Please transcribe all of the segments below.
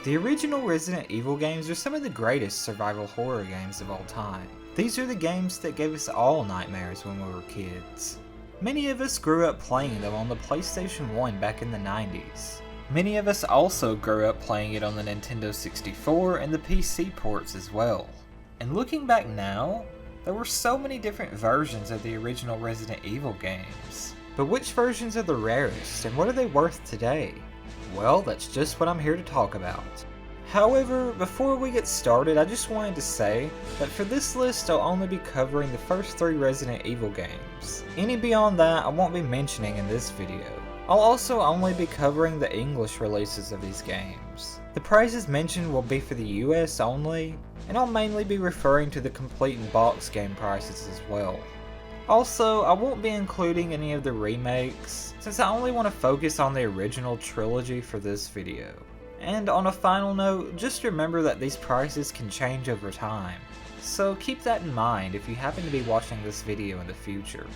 The original Resident Evil games are some of the greatest survival horror games of all time. These are the games that gave us all nightmares when we were kids. Many of us grew up playing them on the PlayStation 1 back in the 90s. Many of us also grew up playing it on the Nintendo 64 and the PC ports as well. And looking back now, there were so many different versions of the original Resident Evil games. But which versions are the rarest, and what are they worth today? Well, that's just what I'm here to talk about. However, before we get started, I just wanted to say that for this list I'll only be covering the first 3 Resident Evil games. Any beyond that I won't be mentioning in this video. I'll also only be covering the English releases of these games. The prices mentioned will be for the US only, and I'll mainly be referring to the complete and box game prices as well. Also, I won't be including any of the remakes, since I only want to focus on the original trilogy for this video. And on a final note, just remember that these prices can change over time, so keep that in mind if you happen to be watching this video in the future.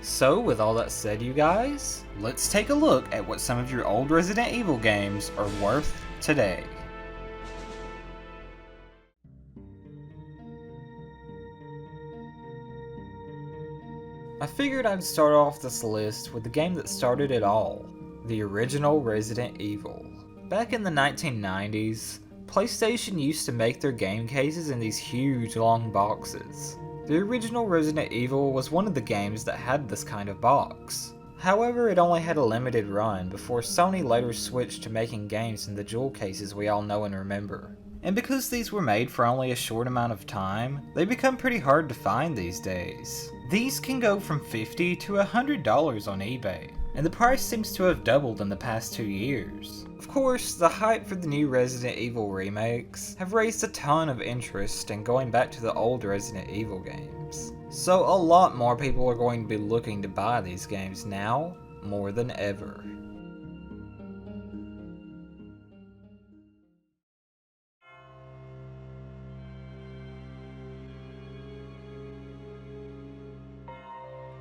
So with all that said, you guys, let's take a look at what some of your old Resident Evil games are worth today. I figured I'd start off this list with the game that started it all, the original Resident Evil. Back in the 1990s, PlayStation used to make their game cases in these huge long boxes. The original Resident Evil was one of the games that had this kind of box. However, it only had a limited run before Sony later switched to making games in the jewel cases we all know and remember. And because these were made for only a short amount of time, they become pretty hard to find these days. These can go from $50 to $100 on eBay, and the price seems to have doubled in the past 2 years. Of course, the hype for the new Resident Evil remakes have raised a ton of interest in going back to the old Resident Evil games. So a lot more people are going to be looking to buy these games now, more than ever.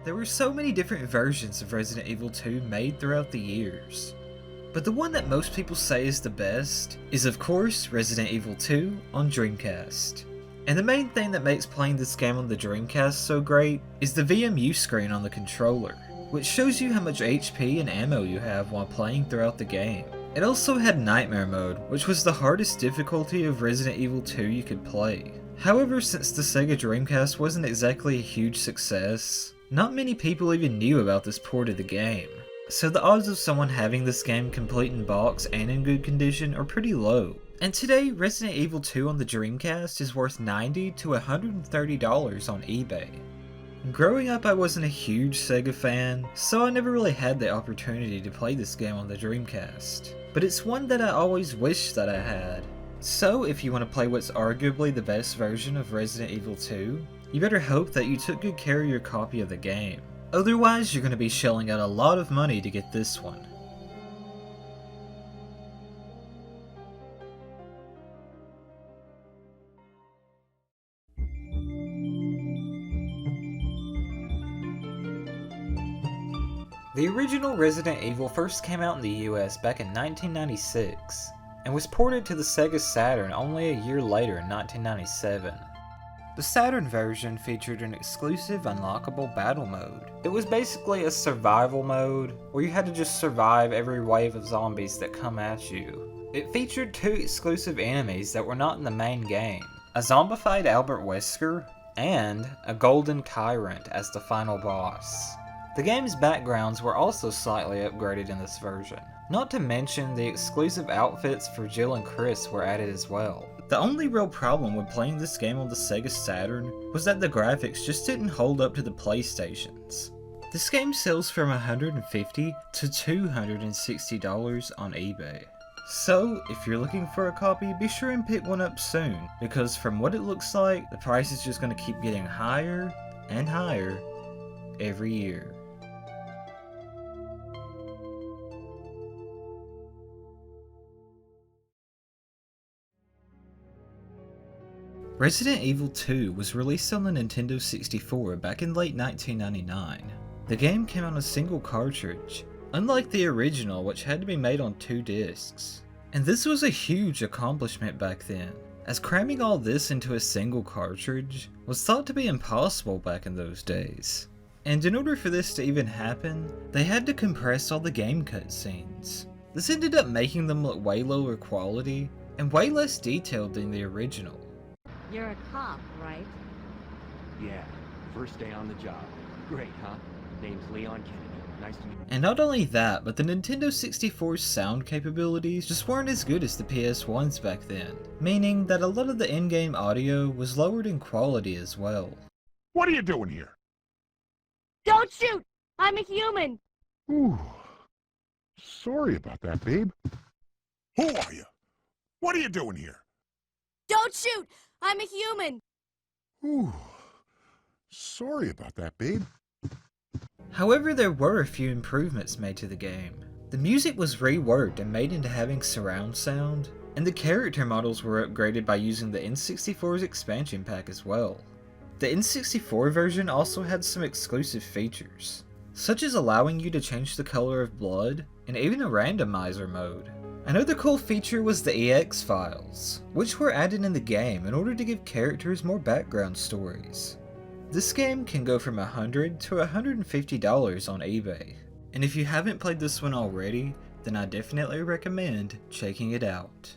There were so many different versions of Resident Evil 2 made throughout the years. But the one that most people say is the best is of course Resident Evil 2 on Dreamcast. And the main thing that makes playing this game on the Dreamcast so great is the VMU screen on the controller, which shows you how much HP and ammo you have while playing throughout the game. It also had Nightmare Mode, which was the hardest difficulty of Resident Evil 2 you could play. However, since the Sega Dreamcast wasn't exactly a huge success, not many people even knew about this port of the game, so the odds of someone having this game complete in box and in good condition are pretty low. And today, Resident Evil 2 on the Dreamcast is worth $90 to $130 on eBay. Growing up, I wasn't a huge Sega fan, so I never really had the opportunity to play this game on the Dreamcast. But it's one that I always wished that I had. So if you want to play what's arguably the best version of Resident Evil 2, you better hope that you took good care of your copy of the game. Otherwise, you're going to be shelling out a lot of money to get this one. The original Resident Evil first came out in the US back in 1996, and was ported to the Sega Saturn only a year later in 1997. The Saturn version featured an exclusive unlockable battle mode. It was basically a survival mode, where you had to just survive every wave of zombies that come at you. It featured 2 exclusive enemies that were not in the main game, a zombified Albert Wesker, and a golden tyrant as the final boss. The game's backgrounds were also slightly upgraded in this version. Not to mention the exclusive outfits for Jill and Chris were added as well. The only real problem with playing this game on the Sega Saturn was that the graphics just didn't hold up to the PlayStation's. This game sells from $150 to $260 on eBay. So, if you're looking for a copy, be sure and pick one up soon, because from what it looks like, the price is just going to keep getting higher and higher every year. Resident Evil 2 was released on the Nintendo 64 back in late 1999. The game came on a single cartridge, unlike the original which had to be made on 2 discs. And this was a huge accomplishment back then, as cramming all this into a single cartridge was thought to be impossible back in those days. And in order for this to even happen, they had to compress all the game cutscenes. This ended up making them look way lower quality and way less detailed than the original. You're a cop, right? Yeah, first day on the job. Great, huh? Name's Leon Kennedy. Nice to meet you. And not only that, but the Nintendo 64's sound capabilities just weren't as good as the PS1's back then, meaning that a lot of the in-game audio was lowered in quality as well. What are you doing here? Don't shoot! I'm a human! Ooh. Sorry about that, babe. Who are you? What are you doing here? Don't shoot! I'm a human! Ooh. Sorry about that, babe. However, there were a few improvements made to the game. The music was reworked and made into having surround sound, and the character models were upgraded by using the N64's expansion pack as well. The N64 version also had some exclusive features, such as allowing you to change the color of blood, and even a randomizer mode. Another cool feature was the EX files, which were added in the game in order to give characters more background stories. This game can go from $100 to $150 on eBay, and if you haven't played this one already, then I definitely recommend checking it out.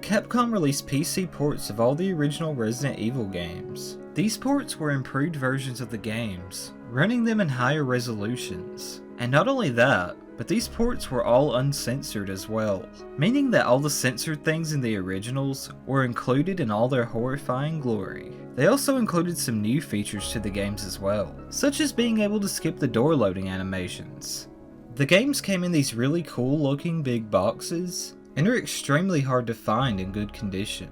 Capcom released PC ports of all the original Resident Evil games. These ports were improved versions of the games, running them in higher resolutions. And not only that, but these ports were all uncensored as well, meaning that all the censored things in the originals were included in all their horrifying glory. They also included some new features to the games as well, such as being able to skip the door loading animations. The games came in these really cool looking big boxes, and are extremely hard to find in good condition.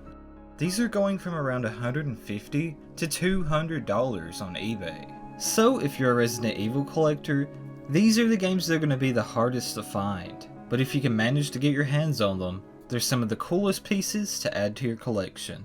These are going from around $150 to $200 on eBay. So if you're a Resident Evil collector, these are the games that are going to be the hardest to find. But if you can manage to get your hands on them, they're some of the coolest pieces to add to your collection.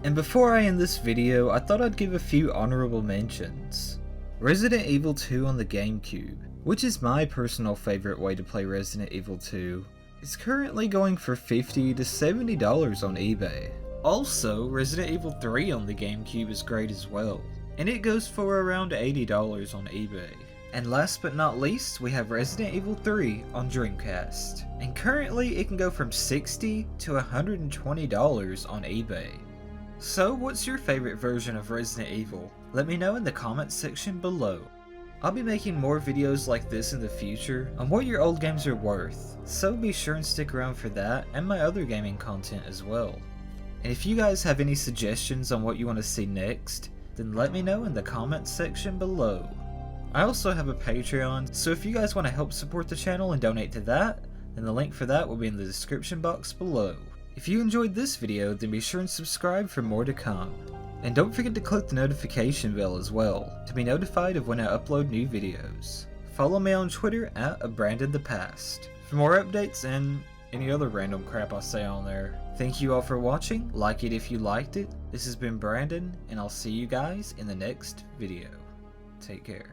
And before I end this video, I thought I'd give a few honorable mentions. Resident Evil 2 on the GameCube, which is my personal favorite way to play Resident Evil 2, is currently going for $50 to $70 on eBay. Also, Resident Evil 3 on the GameCube is great as well, and it goes for around $80 on eBay. And last but not least, we have Resident Evil 3 on Dreamcast, and currently it can go from $60 to $120 on eBay. So what's your favorite version of Resident Evil? Let me know in the comments section below. I'll be making more videos like this in the future on what your old games are worth, so be sure and stick around for that and my other gaming content as well. And if you guys have any suggestions on what you want to see next, then let me know in the comments section below. I also have a Patreon, so if you guys want to help support the channel and donate to that, then the link for that will be in the description box below. If you enjoyed this video, then be sure and subscribe for more to come. And don't forget to click the notification bell as well, to be notified of when I upload new videos. Follow me on Twitter at ABrandonToThePast for more updates and any other random crap I say on there. Thank you all for watching, like it if you liked it. This has been Brandon, and I'll see you guys in the next video. Take care.